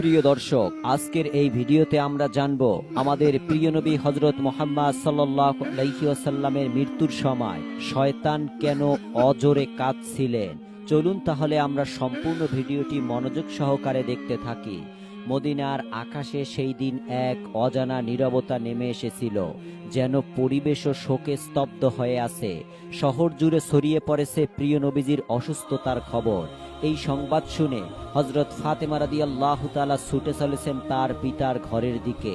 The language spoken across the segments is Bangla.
প্রিয় দর্শক, আজকের এই ভিডিওতে আমরা জানব আমাদের প্রিয় নবী হযরত মুহাম্মদ সাল্লাল্লাহু আলাইহি ওয়াসাল্লামের মৃত্যুর সময় শয়তান কেন অজোরে কাঁদছিলেন। চলুন তাহলে আমরা সম্পূর্ণ ভিডিওটি মনোযোগ সহকারে দেখতে থাকি। মদিনার আকাশে সেই দিন এক অজানা নীরবতা নেমে এসেছিল, যেন পরিবেশও শোকে স্তব্ধ হয়ে আছে। শহর জুড়ে ছড়িয়ে পড়েছে প্রিয় নবীজির অসুস্থতার খবর। এই সংবাদ শুনে হযরত ফাতেমা রাদিয়াল্লাহু তাআলা ছুটে চলেছেন তার পিতার ঘরের দিকে।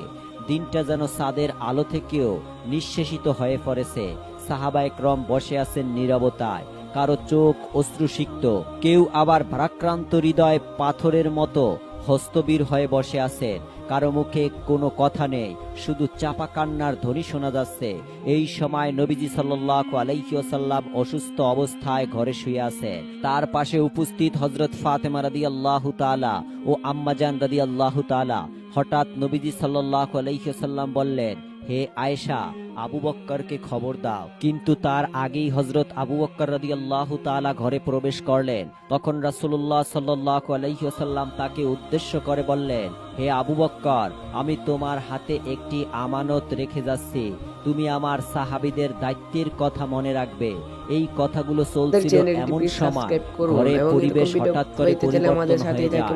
দিনটা যেন চাঁদের আলো থেকেও নিঃশেষিত হয়ে পড়েছে। সাহাবায়ে কেরাম বসে আছেন নীরবতায়, কারো চোখ অশ্রুসিক্ত, কেউ আবার ভারাক্রান্ত হৃদয় পাথরের মতো হস্তবীর হয়ে বসে আছেন। কারো মুখে কোনো কথা নেই, শুধু চাপা কান্নার ধ্বনি শোনা যাচ্ছে। এই সময় নবীজি সাল্লাল্লাহু আলাইহি ওয়াসাল্লাম অসুস্থ অবস্থায় ঘরে শুয়ে আছেন। তার পাশে উপস্থিত হযরত ফাতেমা রাদিয়াল্লাহু তাআলা ও আম্মাজান রাদিয়াল্লাহু তাআলা। হঠাৎ নবীজি সাল্লাল্লাহু আলাইহি ওয়াসাল্লাম বললেন, হে আয়েশা, আবু বক্করকে খবর দাও। কিন্তু তার আগেই হযরত আবু বক্কর রাদিয়াল্লাহু তাআলা ঘরে প্রবেশ করলেন। তখন রাসূলুল্লাহ সাল্লাল্লাহু আলাইহি ওয়াসাল্লাম তাকে উদ্দেশ্য করে বললেন, হে আবু বক্কর, আমি তোমার হাতে একটি আমানত রেখে যাচ্ছি। তুমি আমার সাহাবীদের দায়িত্বের কথা মনে রাখবে। এই কথাগুলো চলছিল এমন সময় ঘরের পরিবেশ হঠাৎ করে পরিবর্তন হয়ে যায়।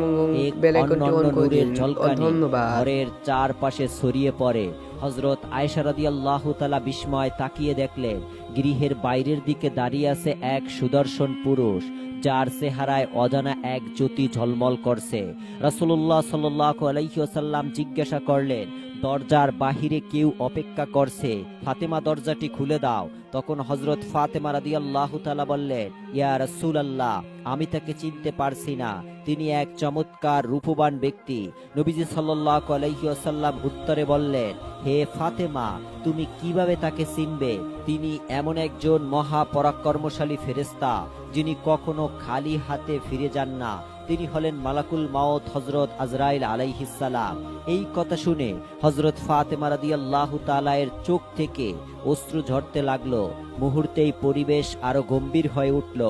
এক অনন্য নূরের ঝলকানি ঘরের চারপাশে ছড়িয়ে পড়ে। হযরত আয়েশা রাদিয়াল্লাহু তাআলা বিস্ময়ে তাকিয়ে দেখলেন, গৃহের বাইরের দিকে দাঁড়িয়ে আছে এক সুদর্শন পুরুষ, যার চেহারায় অজানা এক জ্যোতি ঝলমল করছে। রাসূলুল্লাহ সাল্লাল্লাহু আলাইহি ওয়াসাল্লাম জিজ্ঞাসা করলেন, দরজার বাহিরে কেউ অপেক্ষা করছে, ফাতেমা দরজাটি খুলে দাও। তখন হযরত ফাতেমা রাদিয়াল্লাহু তাআলা বললেন, ইয়া রাসূলুল্লাহ, আমি তাকে চিনতে পারছি না। তিনি এক চমৎকার রূপবান ব্যক্তি। নবীজি সাল্লাল্লাহু আলাইহি ওয়াসাল্লাম উত্তরে বললেন, হে ফাতেমা, তুমি কিভাবে তাকে চিনবে? তিনি এমন একজন মহা পরাক্রমশালী ফেরেশতা, যিনি কখনো খালি হাতে ফিরে যান না। তিনি হলেন মালাকুল মাউত হযরত আজরাইল আলাইহিস সালাম। এই কথা শুনে হযরত ফাতেমা রাদিয়াল্লাহু তাআলা এর চোখ থেকে অশ্রু ঝরতে লাগলো। মুহূর্তেই পরিবেশ আরো গম্ভীর হয়ে উঠল।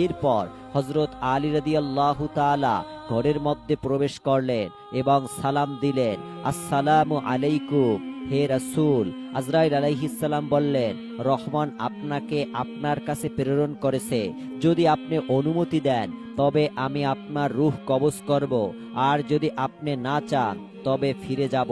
এরপর হযরত আলী রাদিয়াল্লাহু তাআলা ঘরের মধ্যে প্রবেশ করলেন এবং সালাম দিলেন, আসসালামু আলাইকুম হে রাসূল। আজরাইল আলাইহিস সালাম বললেন, রহমান আপনাকে আপনার কাছে প্রেরণ করেছে। যদি আপনি অনুমতি দেন তবে আমি আপনার রূহ কবজ করব, আর যদি আপনি না চান তবে ফিরে যাব।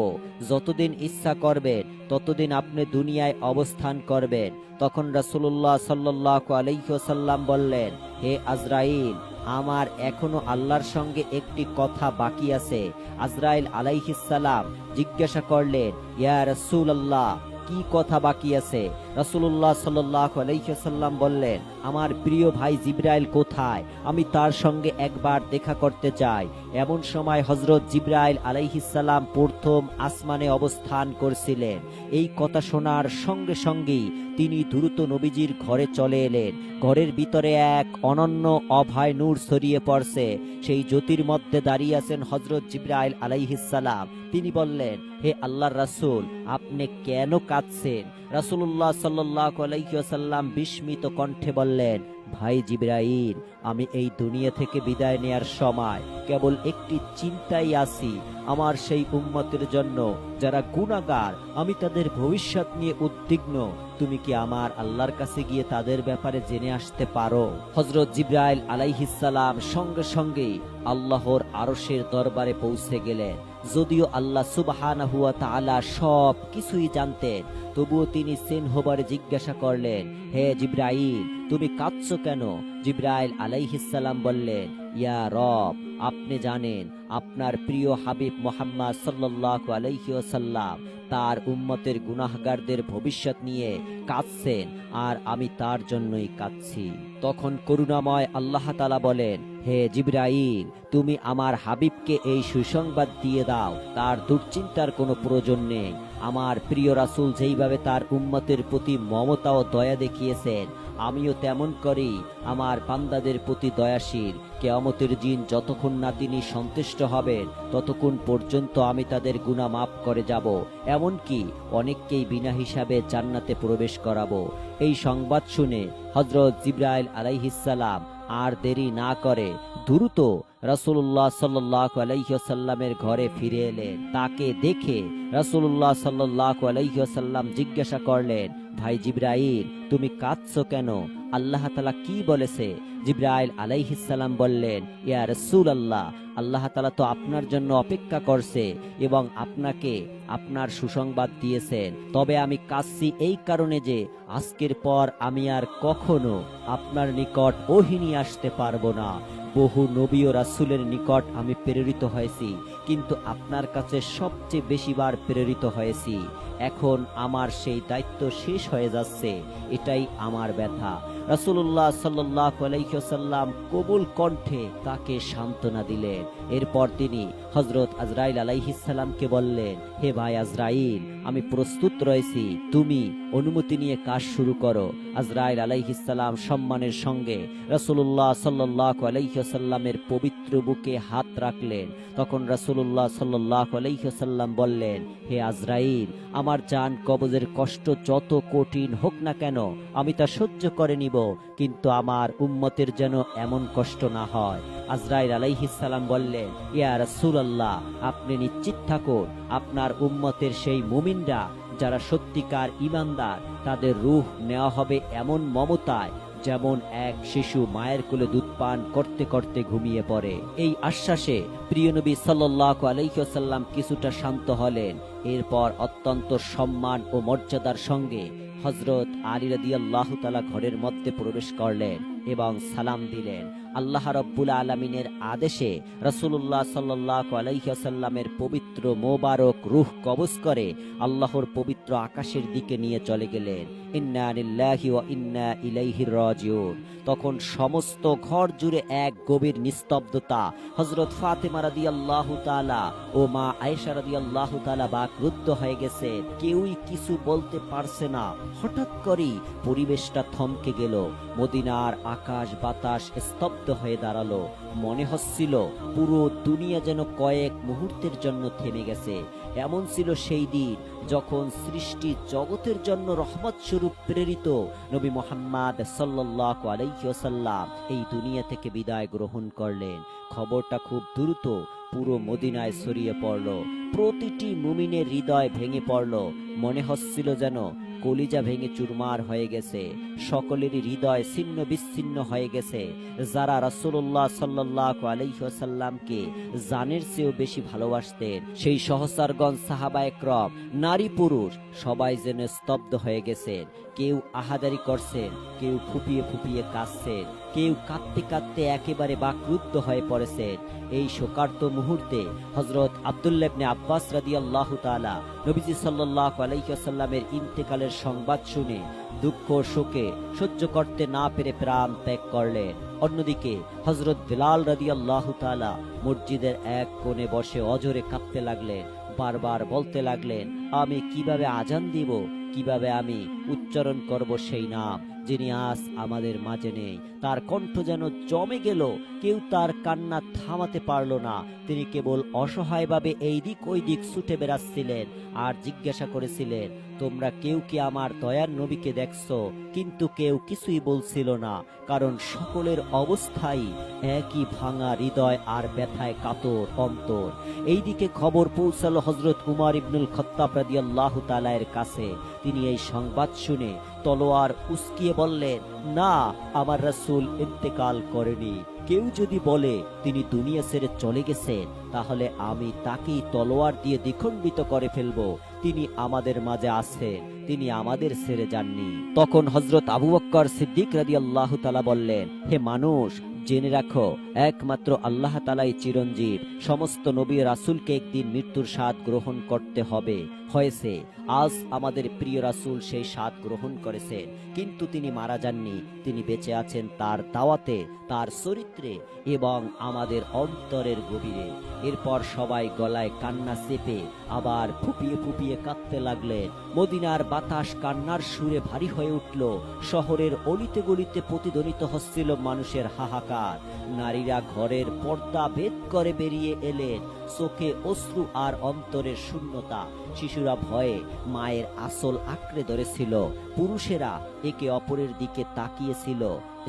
যতদিন ইচ্ছা করবেন ততদিন আপনি দুনিয়ায় অবস্থান করবেন। তখন রাসূলুল্লাহ সাল্লাল্লাহু আলাইহি ওয়াসাল্লাম বললেন, হে আজরাইল, আমার এখনো আল্লাহর সঙ্গে একটি কথা বাকি আছে। আজরাইল আলাইহিস সালাম জিজ্ঞাসা করলেন, ইয়া রাসূলুল্লাহ, কি কথা বাকি আছে? রাসূলুল্লাহ সাল্লাল্লাহু আলাইহি ওয়াসাল্লাম বললেন, আমার প্রিয় ভাই জিবরাইল কোথায়? আমি তার সঙ্গে একবার দেখা করতে চাই। এমন সময় হযরত জিবরাইল আলাইহিস সালাম প্রথম আসমানে অবস্থান করছিলেন। এই কথা শোনার সঙ্গে সঙ্গেই তিনি দ্রুত নবীজির ঘরে চলে এলেন। ঘরের ভিতরে এক অনন্য অভয় নূর ছড়িয়ে পড়ছে। সেই জ্যোতির মধ্যে দাঁড়িয়ে আছেন হযরত জিবরাইল আলাইহিস সালাম। তিনি বললেন, হে আল্লাহর রাসূল, আপনি কেন কাঁদছেন? রাসূলুল্লাহ সাল্লাল্লাহু আলাইহি ওয়াসাল্লাম বিস্মিত কণ্ঠে বললেন, ভাই জিবরাইল, আমি এই দুনিয়া থেকে বিদায় নেয়ার সময় কেবল একটি চিন্তাই আছি, আমার সেই উম্মতের জন্য যারা গুনাহগার। আমি তাদের ভবিষ্যৎ নিয়ে উদ্বিগ্ন। তুমি কি আমার আল্লাহর কাছে গিয়ে তাদের ব্যাপারে জেনে আসতে পারো? হযরত জিবরাইল আলাইহিস সালাম সঙ্গে সঙ্গেই আল্লাহর আরশের দরবারে পৌঁছে গেলেন। যদিও আল্লাহ সুবহানাহু ওয়া তাআলা সব কিছুই জানতেন, তবুও তিনি সেনহোবারে জিজ্ঞাসা করলেন, হে জিবরাইল, তুমি কাঁদছো কেন? জিবরাইল আলাইহিস সালাম বললেন, ইয়া রব, আপনি জানেন আপনার প্রিয় হাবিব মুহাম্মদ সাল্লাল্লাহু আলাইহি ওয়াসাল্লাম তার উম্মতের গুনাহগারদের ভবিষ্যৎ নিয়ে কাঁদছেন, আর আমি তার জন্যই কাঁদছি। তখন করুণাময় আল্লাহ তাআলা বলেন, হে জিবরাইল, তুমি আমার হাবিবকে এই সুসংবাদ দিয়ে দাও, তার দুশ্চিন্তার কোনো প্রয়োজন নেই। আমার প্রিয় রাসূল যেইভাবে তার উম্মতের প্রতি মমতা ও দয়া দেখিয়েছেন, আমিও তেমন করি আমার বান্দাদের প্রতি দয়াশীল। কিয়ামতের দিন যতক্ষণ না তিনি সন্তুষ্ট হবেন ততক্ষণ পর্যন্ত আমি তাদের গুনাহ মাফ করে যাব, এমনকি অনেককেই বিনা হিসাবে জান্নাতে প্রবেশ করাবো। এই সংবাদ শুনে হযরত জিবরাইল আলাইহিস সালাম আর দেরি না করে দ্রুত রাসূলুল্লাহ সাল্লাল্লাহু আলাইহি ওয়াসাল্লামের ঘরে ফিরে এলেন। তাকে দেখে রাসূলুল্লাহ সাল্লাল্লাহু আলাইহি ওয়াসাল্লাম জিজ্ঞাসা করলেন, ভাই জিবরাইল, তুমি কাঁদছো কেন? আল্লাহ তাআলা কি বলেছে? জিবরাইল আলাইহিস সালাম বললেন, ইয়া রাসূলুল্লাহ, আল্লাহ তাআলা তো আপনার জন্য অপেক্ষা করছে এবং আপনাকে আপনার সুসংবাদ দিয়েছেন। তবে আমি কাঁদছি এই কারণে যে আজকের পর আমি আর কখনো আপনার নিকট ওহী নিয়ে আসতে পারবো না। বহু নবী ও রাসূলের নিকট আমি প্রেরিত হয়েছি, কিন্তু আপনার কাছে সবচেয়ে বেশিবার প্রেরিত হয়েছি। এখন আমার সেই দায়িত্ব শেষ হয়ে যাচ্ছে, এটাই আমার ব্যথা। রাসূলুল্লাহ সাল্লাল্লাহু আলাইহি ওয়াসাল্লাম কবুল কণ্ঠে তাকে সান্ত্বনা দিলেন। এরপর তিনি হযরত আজরাইল আলাইহিস সালামকে বললেন, হে ভাই আজরাইল, আমি প্রস্তুত রয়েছি, তুমি অনুমতি নিয়ে কাজ শুরু করো। আজরাইল আলাইহিস সালাম সম্মানের সঙ্গে রাসূলুল্লাহ সাল্লাল্লাহু আলাইহি ওয়াসাল্লামের পবিত্র বুকে হাত রাখলেন। তখন রাসূলুল্লাহ সাল্লাল্লাহু আলাইহি ওয়াসাল্লাম বললেন, হে আজরাইল, আমার জান কবজের কষ্ট যত কঠিন হোক না কেন আমি তা সহ্য করে নিব, কিন্তু আমার উম্মতের যেন এমন কষ্ট না হয়। আজরাইল আলাইহিস সালাম বললেন, ইয়া রাসূলুল্লাহ, আপনি নিশ্চিত থাকুন, আপনার উম্মতের সেই মুমিনরা যারা সত্যিকার ঈমানদার, তাদের রূহ নেওয়া হবে এমন মমতায় যেমন এক শিশু মায়ের কোলে দুধ পান করতে করতে ঘুমিয়ে পড়ে। এই আশ্বাসে প্রিয় নবী সাল্লাল্লাহু আলাইহি ওয়াসাল্লাম কিছুটা শান্ত হলেন। এরপর অত্যন্ত সম্মান ও মর্যাদার সঙ্গে হযরত আলী রাদিয়াল্লাহু তাআলা ঘরের মধ্যে প্রবেশ করলেন এবং সালাম দিলেন। আল্লাহ রাব্বুল আলামিনের আদেশে রাসূলুল্লাহ সাল্লাল্লাহু আলাইহি ওয়াসাল্লামের পবিত্র মোবারক রূহ কবজ করে আল্লাহর পবিত্র আকাশের দিকে নিয়ে চলে গেলেন। ইন্না লিল্লাহি ওয়া ইন্না ইলাইহি রাজিউন। তখন সমস্ত ঘর জুড়ে এক গভীর নিস্তব্ধতা। হযরত ফাতেমা রাদিয়াল্লাহু তাআলা ও মা আয়েশা রাদিয়াল্লাহু তাআলা বাকরুদ্ধ হয়ে গেছে, কেউই কিছু বলতে পারছে না। হঠাৎ করেই পরিবেশটা থমকে গেল। মদিনার আকাশ বাতাস স্তব্ধ হয়ে দাঁড়ালো। মনে হচ্ছিল পুরো দুনিয়া যেন কয়েক মুহূর্তের জন্য থেমে গেছে। এমন ছিল সেই দিন যখন সৃষ্টি জগতের জন্য রহমত স্বরূপ প্রেরিত নবী মুহাম্মদ সাল্লাল্লাহু আলাইহি ওয়াসাল্লাম এই দুনিয়া থেকে বিদায় গ্রহণ করলেন। খবরটা খুব দ্রুত পুরো মদিনায় ছড়িয়ে পড়ল। প্রতিটি মুমিনের হৃদয় ভেঙে পড়ল। মনে হচ্ছিল যেন কলিজা ভেঙে চুরমার হয়ে গেছে। সকলেরই হৃদয় ছিন্ন বিচ্ছিন্ন হয়ে গেছে। যারা রাসূলুল্লাহ সাল্লাল্লাহু আলাইহি ওয়াসাল্লামকে জানের চেয়েও বেশি ভালোবাসতেন, সেই সহচরগণ সাহাবায়ে কেরাম, নারী পুরুষ সবাই যেন স্তব্ধ হয়ে গেছেন। কেউ আহাদারি করছেন, কেউ ফুপিয়ে ফুপিয়ে কাঁদছেন, কেউ কাঁদতে কাঁদতে একেবারে বাকরুদ্ধ হয়ে পড়েছেন। এই শোকার্ত মুহূর্তে হযরত আব্দুল্লাহ ইবনে আব্বাস রাদিয়াল্লাহু তাআলা নবীজি সাল্লাল্লাহু আলাইহি ওয়াসাল্লামের ইন্তেকালের সংবাদ শুনে দুঃখ শোকে সহ্য করতে না পেরে প্রাণ ত্যাগ করলেন। অন্যদিকে হযরত বিলাল রাদিয়াল্লাহু তাআলা মসজিদের এক কোণে বসে অজরে কাঁদতে লাগলেন। বারবার বলতে লাগলেন, আমি কিভাবে আজান দিব, কিভাবে আমি উচ্চারণ করব সেই নাম যিনি আজ আমাদের মাঝে নেই। তার কণ্ঠ যেন জমে গেল। কেউ তার কান্না থামাতে পারল না। তিনি কেবল অসহায়ভাবে এই দিক ওই দিক ছুটে বেড়াচ্ছিলেন আর জিজ্ঞাসা করেছিলেন, তোমরা কেউ কি আমার দয়ার নবীকে দেখছো? কিন্তু কেউ কিছুই বলছিল না, কারণ সকলের অবস্থাই একই, ভাঙা হৃদয় আর ব্যথায় কাতর অন্তর। এইদিকে খবর পৌঁছালো হযরত উমর ইবনুল খাত্তাব রাদিয়াল্লাহু তাআলা এর কাছে। তিনি এই সংবাদ শুনে তলোয়ার উস্কিয়ে বললেন, না, আমার রাসূল ইন্তেকাল করেনি। কেউ যদি বলে তিনি দুনিয়া ছেড়ে চলে গেছেন, তাহলে আমি তাকেই তলোয়ার দিয়ে দ্বিখণ্ডিত করে ফেলবো। তিনি আমাদের মাঝে আছেন, তিনি আমাদের ছেড়ে যাননি। তখন হযরত আবু বকর সিদ্দিক রাদিয়াল্লাহু তাআলা বললেন, হে মানুষ, জেনে রাখো, একমাত্র আল্লাহ তাআলাই চিরঞ্জীব। সমস্ত নবী রাসূলকে একদিন মৃত্যুর স্বাদ গ্রহণ করতে হবে। হয়েছে, আজ আমাদের প্রিয় রাসূল সেই স্বাদ গ্রহণ করেছেন, কিন্তু তিনি মারা যাননি। তিনি বেঁচে আছেন তার দাওয়াতে, তার চরিত্রে এবং আমাদের অন্তরের গভীরে। এরপর সবাই গলায় কান্না চেপে আবার ফুপিয়ে ফুপিয়ে কাঁদতে লাগলেন। মদিনার বাতাস কান্নার সুরে ভারী হয়ে উঠল। শহরের অলিতে গলিতে প্রতিধ্বনিত হচ্ছিল মানুষের হাহাকার। নারীরা ঘরের পর্দা ভেদ করে বেরিয়ে এলেন, চোখে অশ্রু আর অন্তরের শূন্যতা। শিশুরা শিশুরা ভয়ে মায়ের আঁচল আঁকড়ে ধরেছিল। পুরুষেরা একে অপরের দিকে তাকিয়েছিল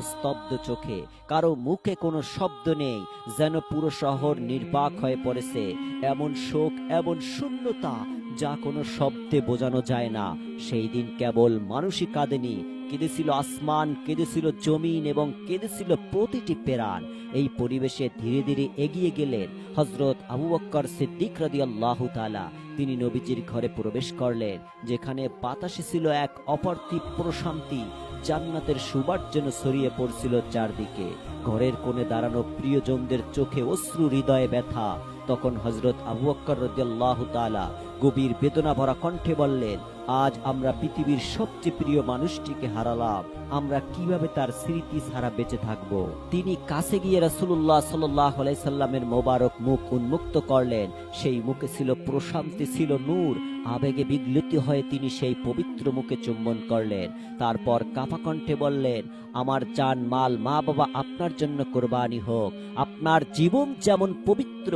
স্তব্ধ চোখে। কারো মুখে কোনো শব্দ নেই, যেন পুরো শহর নির্বাক হয়ে পড়েছে। এমন শোক, এমন শূন্যতা যা কোনো শব্দে বোঝানো যায় না। সেই দিন কেবল মানুষই কাঁদেনি, কেঁদেছিল আসমান, কেঁদেছিল জমিন এবং কেঁদেছিল প্রতিটি প্রাণ। এই পরিবেশে ধীরে ধীরে এগিয়ে গেলেন হযরত আবু বকর সিদ্দিক রাদিয়াল্লাহু তাআলা। তিনি নবীজির ঘরে প্রবেশ করলেন, যেখানে বাতাসে ছিল এক অপার্থিব প্রশান্তি। জান্নাতের সুবাস যেন ছড়িয়ে পড়ছিল চারদিকে। ঘরের কোণে দাঁড়ানো প্রিয়জনদের চোখে অশ্রু, হৃদয়ে ব্যথা। তখন হযরত আবু বকর রাদিয়াল্লাহু তাআলা গভীর বেদনা ভরা কণ্ঠে বললেন, আজ আমরা পৃথিবীর সবচেয়ে প্রিয় মানুষটিকে হারালাম। আমরা কিভাবে তার স্মৃতি ছাড়া বেঁচে থাকব? তিনি কাছে গিয়ে রাসূলুল্লাহ সাল্লাল্লাহু আলাইহি সাল্লামের মোবারক মুখ উন্মুক্ত করলেন। সেই মুখে ছিল প্রশান্তি, ছিল নূর। আবেগে বিগলিত হয়ে তিনি সেই পবিত্র মুখে চুম্বন করলেন। তারপর কাঁপা কণ্ঠে বললেন, আমার জান, মাল, মা বাবা আপনার জন্য কোরবানি হোক। আপনার জীবন যেমন পবিত্র,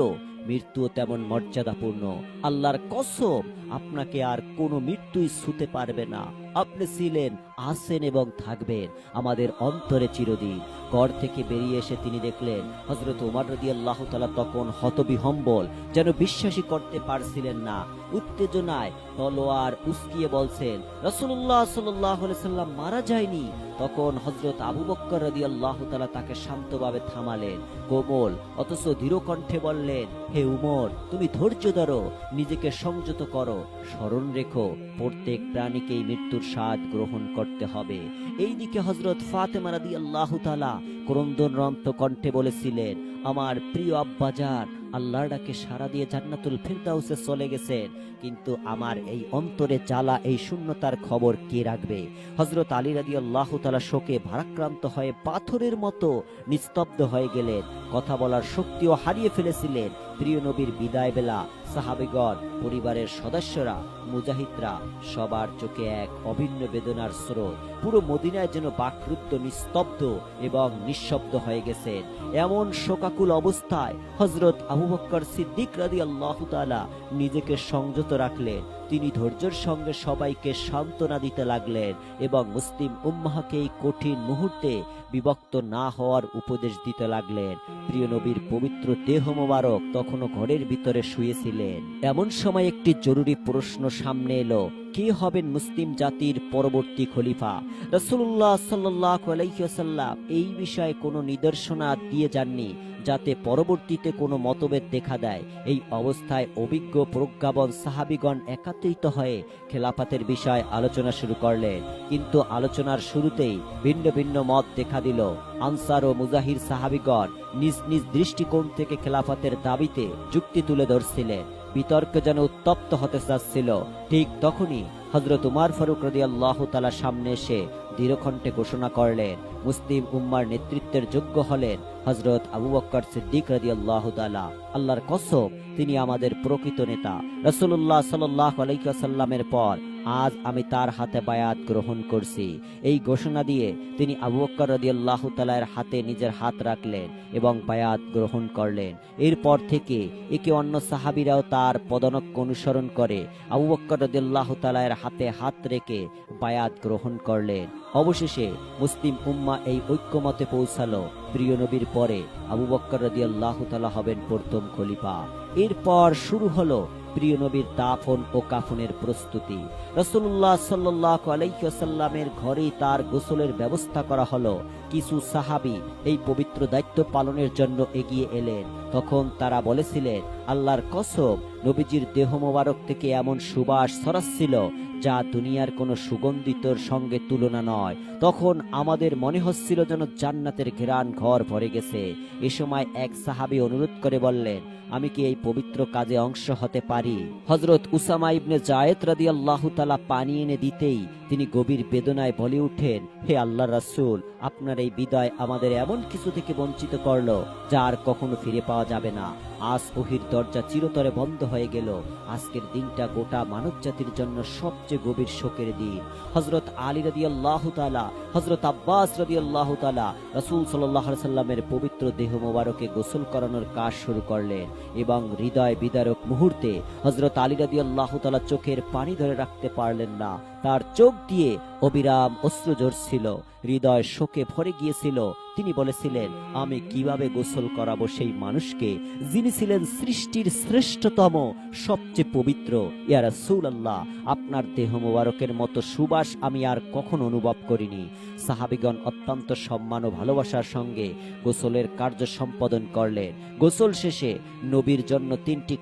মৃত্যু তেমন মর্যাদাপূর্ণ। আল্লাহর কসম, আপনাকে আর কোনো মৃত্যুই ছুঁতে পারবে না। আপনি ছিলেন, আছেন এবং থাকবেন আমাদের অন্তরে চিরদিন। ঘর থেকে বেরিয়ে এসে তিনি দেখলেন হযরত ওমর রাদিয়াল্লাহু তাআলা তখন হতবিহ্বল, যেন বিশ্বাসই করতে পারছিলেন না। উত্তেজনায় তলোয়ার উস্কিয়ে বলছেন, রাসূলুল্লাহ সাল্লাল্লাহু আলাইহি সাল্লাম মারা যায়নি। তখন হযরত আবু বকর রাদিয়াল্লাহু তাআলা তাকে শান্তভাবে থামালেন। কোমল অথচ দৃঢ় কণ্ঠে বললেন, হে উমর, তুমি ধৈর্য ধরো, নিজেকে সংযত করো। স্মরণ রেখো, প্রত্যেক প্রাণীকেই মৃত্যুর স্বাদ গ্রহণ করতে হবে। এইদিকে হযরত ফাতেমা রাদিয়াল্লাহু তাআলা ক্রন্দনরত কণ্ঠে বলেছিলেন, আমার প্রিয় আব্বাজান আল্লাহর ডাকে সাড়া দিয়ে জান্নাতুল ফিরদাউসে চলে গেছেন, কিন্তু আমার এই অন্তরে জ্বালা, এই শূন্যতার খবর কে রাখবে? হযরত আলী রাদিয়াল্লাহু তাআলা শোকে ভারাক্রান্ত হয়ে পাথরের মতো নিস্তব্ধ হয়ে গেলেন। কথা বলার শক্তিও হারিয়ে ফেলেছিলেন। প্রিয় নবীর বিদায় বেলা সাহাবীগণ, পরিবারের সদস্যরা, মুজাহিদরা সবার চোখে এক অভিন্ন বেদনার স্রোত। পুরো মদিনায় যেন বাকরুদ্ধ, নিস্তব্ধ এবং নিঃশব্দ হয়ে গেছেন। এমন শোকাকুল অবস্থায় হযরত আবু বকর সিদ্দিক রাদিয়াল্লাহু তাআলা নিজেকে সংযত রাখলেন। তিনি ধৈর্যের সঙ্গে সবাইকে সান্ত্বনা দিতে লাগলেন এবং মুসলিম উম্মাহকে এই কঠিন মুহূর্তে বিভক্ত না হওয়ার উপদেশ দিতে লাগলেন। প্রিয় নবীর পবিত্র দেহ মোবারক তখনও ঘরের ভিতরে শুয়েছিলেন। এমন সময় একটি জরুরি প্রশ্ন সামনে এলো, কে হবেন মুসলিম জাতির পরবর্তী খলিফা? রাসূলুল্লাহ সাল্লাল্লাহু আলাইহি ওয়াসাল্লাম এই বিষয়ে কোনো নির্দেশনা দিয়ে যাননি, যাতে পরবর্তীতে কোনো মতভেদ দেখা দেয়। এই অবস্থায় অভিজ্ঞ প্রজ্ঞাবন সাহাবীগণ একত্রিত হয়ে খেলাফতের বিষয়ে আলোচনা শুরু করলেন। কিন্তু আলোচনার শুরুতেই ভিন্ন ভিন্ন মত দেখা দিল। আনসার ও মুজাহির সাহাবীগণ নিজ নিজ দৃষ্টিকোণ থেকে খেলাফতের দাবিতে যুক্তি তুলে ধরছিলেন। বিতর্ক যেন উত্তপ্ত হতে যাচ্ছিল। ঠিক তখনই হযরত উমর ফারুক রাদিয়াল্লাহু তাআলা সামনে এসে দৃঢ়কণ্ঠে ঘোষণা করলেন, মুসলিম উম্মার নেতৃত্বের যোগ্য হলেন হযরত আবু বকর সিদ্দিক রাদিয়াল্লাহু তাআলা। আল্লাহর কসম, তিনি আমাদের প্রকৃত নেতা। রাসূলুল্লাহ সাল্লাল্লাহু আলাইহি ওয়াসাল্লামের পর আজ আমি তার হাতে বায়াত গ্রহণ করছি। এই ঘোষণা দিয়ে তিনি আবু বকর রাদিয়াল্লাহু তাআলার হাতে নিজের হাত রাখলেন এবং বায়াত গ্রহণ করলেন। এরপর থেকে একে অন্য সাহাবীরাও তার পদাঙ্ক অনুসরণ করে আবু বকর রাদিয়াল্লাহু তাআলার হাতে হাত রেখে বায়াত গ্রহণ করলেন। অবশেষে মুসলিম উম্মাহ এই ঐক্যমতে পৌঁছালো, প্রিয় নবীর পরে আবু বকর রাদিয়াল্লাহু তাআলা হবেন প্রথম খলিফা। এরপর শুরু হলো প্রিয় নবীর দাফন ও কাফনের প্রস্তুতি। রাসূলুল্লাহ সাল্লাল্লাহু আলাইহি ওয়াসাল্লামের ঘরেই তার গোসলের ব্যবস্থা করা হলো। কিছু সাহাবী এই পবিত্র দায়িত্ব পালনের জন্য এগিয়ে এলেন। তখন তারা বলেছিলেন, আল্লাহর কসম, নবীজির দেহ মোবারক থেকে এমন সুবাস ছড়াচ্ছিল যা দুনিয়ার কোনো সুগন্ধিতর সঙ্গে তুলনা নয়। তখন আমাদের মনে হচ্ছিল যেন জান্নাতের ঘেরান ঘর ভরে গেছে। এ সময় এক সাহাবী অনুরোধ করে বললেন, আমি কি এই পবিত্র কাজে অংশ হতে পারি? হযরত উসামা ইবনে যায়েদ রাদিয়াল্লাহু তাআলা পানি এনে দিতেই তিনি গভীর বেদনায় বলে উঠেন, হে আল্লাহর রাসূল, আপনার এই বিদায় আমাদের এমন কিছু থেকে বঞ্চিত করলো যা আর কখনো ফিরে পাওয়া যাবে না। আজ ওহির দরজা চিরতরে বন্ধ হয়ে গেল। আজকের দিনটা গোটা মানব জাতির জন্য সবচেয়ে গভীর শোকের দিন। হযরত আলী রাদিয়াল্লাহু তাআলা, হযরত আব্বাস রাদিয়াল্লাহু তাআলা রাসূল সাল্লাল্লাহু আলাইহি সাল্লামের পবিত্র দেহ মোবারকে গোসল করানোর কাজ শুরু করলেন এবং হৃদয় বিদারক মুহূর্তে হযরত আলী রাদিয়াল্লাহু তাআলা চোখের পানি ধরে রাখতে পারলেন না। তার চোখ দিয়ে অবিরাম অশ্রু ঝরছিল, হৃদয় শোকে ভরে গিয়েছিল। তিনি বলেছিলেন, আমি কিভাবে গোসল করাবো সেই মানুষকে যিনি ছিলেন সৃষ্টির শ্রেষ্ঠতম, সবচেয়ে পবিত্র। ইয়া রাসূলুল্লাহ, আপনার দেহ মোবারকের মতো সুবাস আমি আর কখনো অনুভব করিনি। সাহাবীগণ অত্যন্ত সম্মান ও ভালোবাসার সঙ্গে গোসলের কার্য সম্পাদন করলেন। গোসল শেষে নবীর জন্য 3টি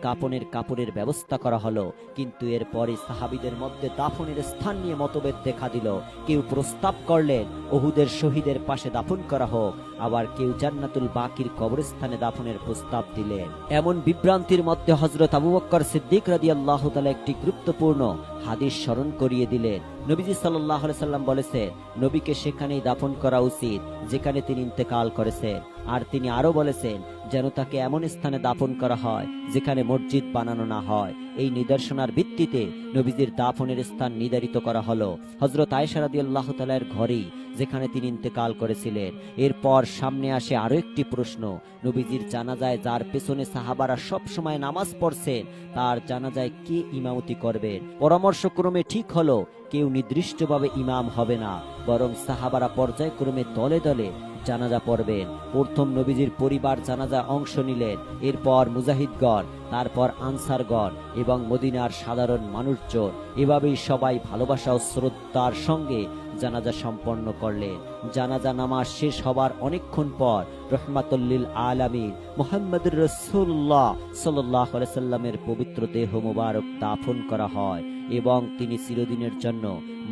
কাপড়ের ব্যবস্থা করা হলো, কিন্তু এরপরে সাহাবীদের মধ্যে দাফনের স্থান নিয়ে মতভেদ দেখা দিল। কেউ প্রস্তাব করলেন উহুদের শহীদের পাশে দাফন করা হোক, আবার কেউ জান্নাতুল বাকির কবরস্থানে দাফনের প্রস্তাব দিলেন। এমন বিভ্রান্তির মধ্যে হযরত আবু বকর সিদ্দিক রাদিয়াল্লাহু তাআলা একটি গুরুত্বপূর্ণ হাদিস স্মরণ করিয়ে দিলেন। নবীজি সাল্লাল্লাহু আলাইহি সাল্লাম বলেছেন, নবীকে সেখানেই দাফন করা উচিত যেখানে তিনি ইন্তেকাল করেছেন। আর তিনি আরো বলেছেন, যেন তাকে এমন স্থানে দাফন করা হয় যেখানে মসজিদ বানানো না হয়। এই নিদর্শনার ভিত্তিতে নবীজির দাফনের স্থান নির্ধারিত করা হলো হযরত আয়েশা রাদিয়াল্লাহু তাআলার ঘরেই, যেখানে তিনি ইন্তেকাল করেছিলেন। এরপর সামনে আসে আরো একটি প্রশ্ন, নবীজির জানাজায় যার পেছনে সাহাবারা সব সময় নামাজ পড়ছেন, তার জানাজায় কে ইমামতি করবেন? পরামর্শক্রমে ঠিক হলো কেউ নির্দিষ্টভাবে ইমাম হবে না, বরং সাহাবারা পর্যায়ক্রমে দলে দলে জানাজা পড়বেন। প্রথম নবীজির পরিবার জানাজা অংশ নিলেন, এরপর মুজাহিদগণ, তারপর আনসারগণ এবং মদিনার সাধারণ মানুষজন। এভাবেই সবাই ভালোবাসা ও শ্রদ্ধার সঙ্গে জানাজা সম্পন্ন করলেন। জানাজা নামাজ শেষ হবার অনেকক্ষণ পর রহমাতুল লিল আলামিন মুহাম্মদুর রাসূলুল্লাহ সাল্লাল্লাহু আলাইহি সাল্লামের পবিত্র দেহ মোবারক দাফন করা হয় এবং তিনি চিরদিনের জন্য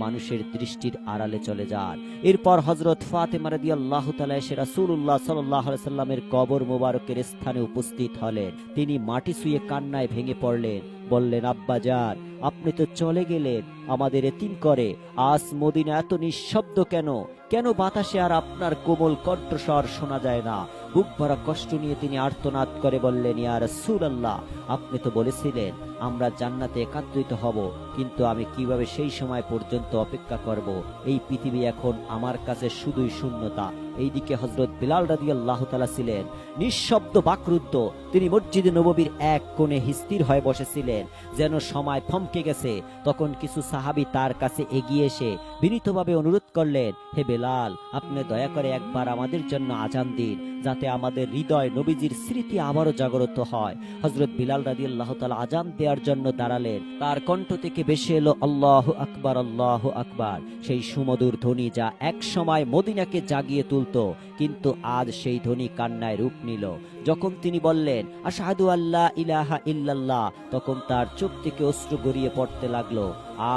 মানুষের দৃষ্টির আড়ালে চলে যান। এরপর হযরত ফাতেমা রাদিয়াল্লাহু তাআলা এসে রাসূলুল্লাহ সাল্লাল্লাহু আলাইহি সাল্লামের কবর মোবারকের স্থানে উপস্থিত হলেন। তিনি মাটি ছুঁয়ে কান্নায় ভেঙে পড়লেন, বললেন, আব্বাজান, আপনি তো চলে গেলেন আমাদের এতিম করে। আজ মদিনা এত নিঃশব্দ কেন? কেন বাতাসে আর আপনার কোমল কণ্ঠস্বর শোনা যায় না? বুক ভরা কষ্ট নিয়ে তিনি আর্তনাদ করে বললেন, ইয়া রাসূলুল্লাহ, আপনি তো বলেছিলেন আমরা জান্নাতে একত্রিত হব, কিন্তু আমি কিভাবে সেই সময় পর্যন্ত অপেক্ষা করব? এই পৃথিবী এখন আমার কাছে শুধুই শূন্যতা। এইদিকে হযরত বিলাল রাদিয়াল্লাহু তাআলা ছিলেন নিঃশব্দ বাকরুদ্ধ। তিনি মসজিদে নববীর এক কোণে স্থির হয়ে বসেছিলেন, যেন সময় থমকে গেছে। তখন কিছু সাহাবী তার কাছে এগিয়ে এসে বিনীতভাবে অনুরোধ করলেন, হে বিলাল, আপনি দয়া করে একবার আমাদের জন্য আজান দিন, যাতে আমাদের হৃদয় নবীজির স্মৃতি আবারও জাগ্রত হয়। হযরত বিলাল রাদিয়াল্লাহু তাআলা আজান দেওয়ার জন্য দাঁড়ালেন। তার কণ্ঠ থেকে ভেসে এলো আল্লাহু আকবার, আল্লাহু আকবার, সেই সুমধুর ধ্বনি যা এক সময় মদিনাকে জাগিয়ে তুলতো, কিন্তু আজ সেই ধ্বনি কান্নায় রূপ নিল। যখন তিনি বললেন, আশহাদু আল্লা ইলাহা ইল্লাল্লাহ, তখন তার চোখ থেকে অশ্রু গড়িয়ে পড়তে লাগলো।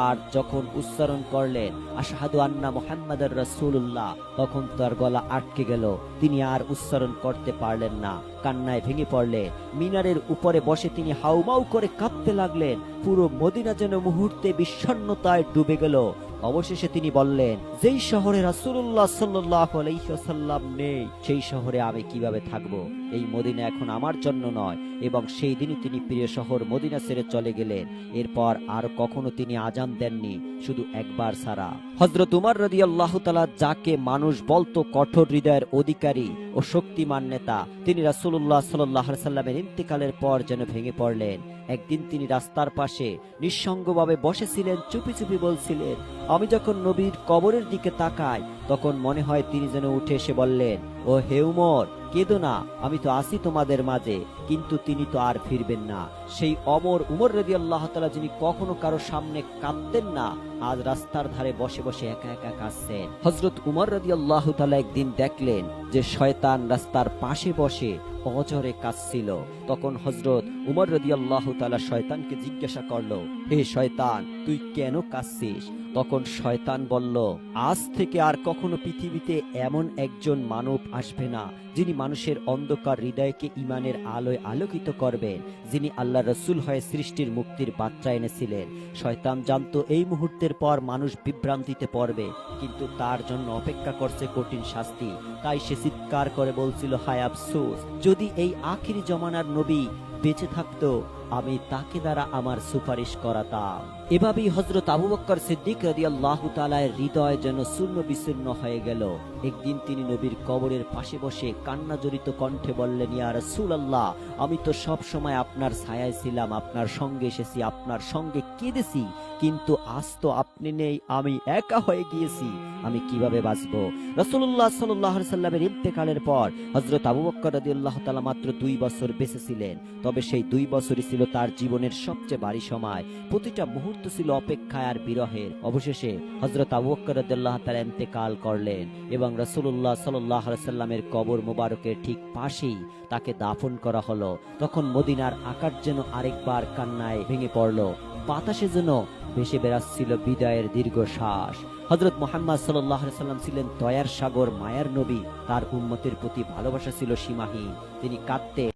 আর যখন উচ্চারণ করলেন, আশহাদু আন্না মুহাম্মাদুর রাসূলুল্লাহ, তখন তার গলা আটকে গেল। তিনি আর উচ্চারণ করতে পারলেন না, কান্নায় ভেঙে পড়লেন। মিনারের উপরে বসে তিনি হাউমাউ করে কাঁদতে লাগলেন। পুরো মদিনা যেন মুহূর্তে বিষণ্ণতায় ডুবে গেল। অবশেষে তিনি বললেন, যেই শহরে রাসূলুল্লাহ সাল্লাল্লাহু আলাইহি ওয়াসাল্লাম নেই, সেই শহরে আমি কিভাবে থাকব? এই মদিনা এখন আমার জন্য নয়। এবং সেই দিনই তিনি প্রিয় শহর মদিনা ছেড়ে চলে গেলেন। এরপর আর কখনো তিনি আজান দেননি, শুধু একবার ছাড়া। হযরত উমর রাদিয়াল্লাহু তাআলা, যাকে মানুষ বলতো কঠোর হৃদয়ের অধিকারী ও শক্তিমান নেতা, তিনি রাসূলুল্লাহ সাল্লাল্লাহু আলাইহি সাল্লামের ইন্তেকালের পর যেন ভেঙে পড়লেন। একদিন তিনি রাস্তার পাশে নিঃসঙ্গভাবে বসেছিলেন, চুপি চুপি বলছিলেন, আমি যখন নবীর কবরের দিকে তাকাই, তখন মনে হয় তিনি যেন উঠে এসে বললেন, ও হে উমর, কেঁদো না, আমি তো আছি তোমাদের মাঝে। কিন্তু তিনি তো আর ফিরবেন না। সেই অমর উমর রাদিয়াল্লাহু তাআলা, যিনি কখনো কারো সামনে কাঁদতেন না, আজ রাস্তার ধারে বসে বসে একা একা কাঁদছেন। হযরত উমর রাদিয়াল্লাহু তাআলা একদিন দেখলেন যে শয়তান রাস্তার পাশে বসে অজরে কাঁদছিল। তখন হযরত উমর রাদিয়াল্লাহু তাআলা শয়তানকে জিজ্ঞাসা করলো, হে শয়তান, তুই কেন কাঁদছিস? তখন শয়তান বলল, আজ থেকে আর কখনো পৃথিবীতে এমন একজন মানব আসবে না যিনি মানুষের অন্ধকার হৃদয়কে ঈমানের আলোয় আলোকিত করবেন, যিনি আল্লাহ রাসূল হয়ে সৃষ্টির মুক্তির বার্তা এনেছিলেন। শয়তান জানতো এই মুহূর্তের পর মানুষ বিভ্রান্তিতে পড়বে, কিন্তু তার জন্য অপেক্ষা করছে কঠিন শাস্তি। তাই সে চিৎকার করে বলছিল, হায় আফসোস, যদি এই আখিরি জমানার নবী বেঁচে থাকতো আমি তাকে দ্বারা আমার সুপারিশ করাতাম। এভাবেই হযরত আবু বকর সিদ্দিক রাদিয়াল্লাহু তাআলার হৃদয় যেন শূন্য বিশূন্য হয়ে গেল। একদিন তিনি নবীর কবরের পাশে বসে কান্নাজড়িত কণ্ঠে বললেন, ইয়া রাসূলুল্লাহ, আমি তো সব সময় আপনার ছায়ায় ছিলাম, আপনার সঙ্গে এসেছি, আপনার সঙ্গে কেঁদেছি, কিন্তু আজ তো আপনি নেই, আমি একা হয়ে গিয়েছি, আমি কিভাবে বাঁচবো? রাসূলুল্লাহ সাল্লাল্লাহু আলাইহি সাল্লামের ইন্তেকালের পর হযরত আবু বকর রাদিয়াল্লাহু তাআলা মাত্র 2 বছর বেঁচে ছিলেন। তবে সেই 2 বছরই ছিল তার জীবনের সবচেয়ে ভারী সময়। প্রতিটা মুহূর্ত ছিল অপেক্ষায় আর বিরহের। অবশেষে হযরত আবু বকর রাদিয়াল্লাহু তাআলা ইন্তেকাল করলেন এবং রাসূলুল্লাহ সাল্লাল্লাহু আলাইহি সাল্লামের কবর মোবারকের ঠিক পাশেই তাকে দাফন করা হলো। তখন মদিনার আকাশ যেন আরেকবার কান্নায় ভেঙে পড়ল। বাতাসে যেন ভেসে বেড়াচ্ছিল বিদায়ের দীর্ঘশ্বাস। হযরত মুহাম্মদ সাল্লাল্লাহু আলাইহি সাল্লাম ছিলেন দয়ার সাগর, মায়ার নবী। তার উম্মতের প্রতি ভালোবাসা ছিল সীমাহীন। তিনি কাঁদতেন